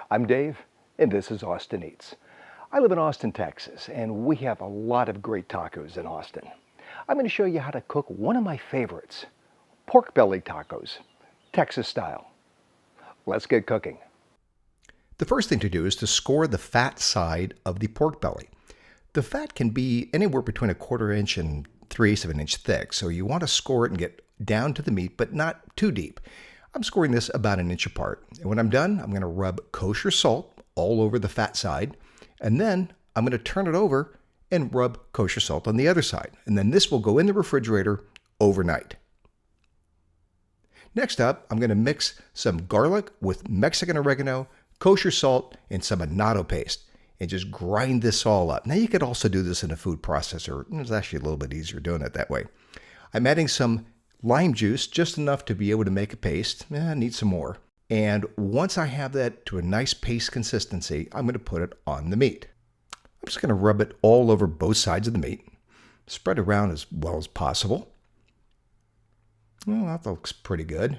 I'm Dave, and this is Austin Eats. I live in Austin, Texas, and we have a lot of great tacos in Austin. I'm going to show you how to cook one of my favorites, pork belly tacos, Texas style. Let's get cooking. The first thing to do is to score the fat side of the pork belly. The fat can be anywhere between 1/4 inch and 3/8 of an inch thick, so you want to score it and get down to the meat, but not too deep. I'm scoring this about 1 inch apart. And when I'm done, I'm going to rub kosher salt all over the fat side, and then I'm going to turn it over and rub kosher salt on the other side. And then this will go in the refrigerator overnight. Next up, I'm going to mix some garlic with Mexican oregano, kosher salt, and some annotto paste, and just grind this all up. Now you could also do this in a food processor. It's actually a little bit easier doing it that way. I'm adding some lime juice, just enough to be able to make a paste. I need some more. And once I have that to a nice paste consistency, I'm going to put it on the meat. I'm just going to rub it all over both sides of the meat. Spread around as well as possible. Well, that looks pretty good.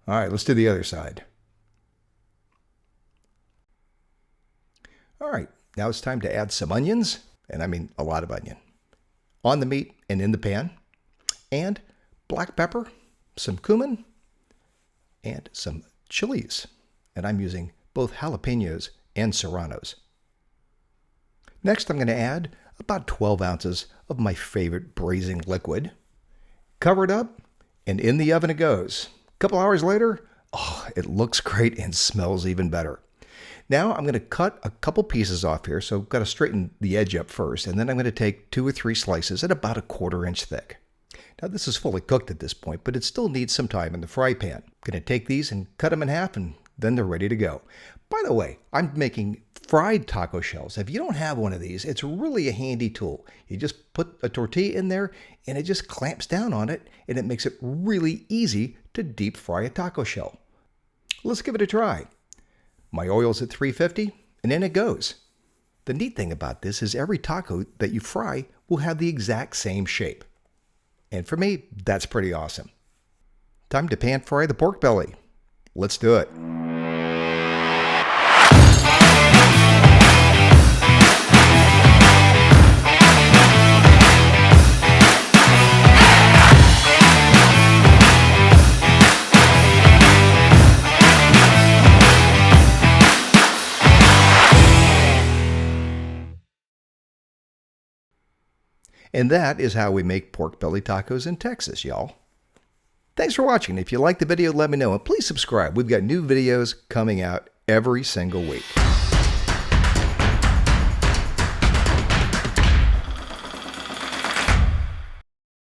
All right, let's do the other side. All right, now it's time to add some onions, and I mean a lot of onion, on the meat and in the pan, and black pepper, some cumin, and some chilies. And I'm using both jalapenos and serranos. Next, I'm going to add about 12 ounces of my favorite braising liquid. Cover it up, and in the oven it goes. A couple hours later, oh, it looks great and smells even better. Now I'm going to cut a couple pieces off here, so I've got to straighten the edge up first, and then I'm going to take 2 or 3 slices at about 1/4 inch thick. Now this is fully cooked at this point, but it still needs some time in the fry pan. I'm going to take these and cut them in half, and then they're ready to go. By the way, I'm making fried taco shells. If you don't have one of these, it's really a handy tool. You just put a tortilla in there, and it just clamps down on it, and it makes it really easy to deep fry a taco shell. Let's give it a try. My oil's at 350, and in it goes. The neat thing about this is every taco that you fry will have the exact same shape. And for me, that's pretty awesome. Time to pan fry the pork belly. Let's do it. And that is how we make pork belly tacos in Texas, y'all. Thanks for watching. If you liked the video, let me know. And please subscribe. We've got new videos coming out every single week.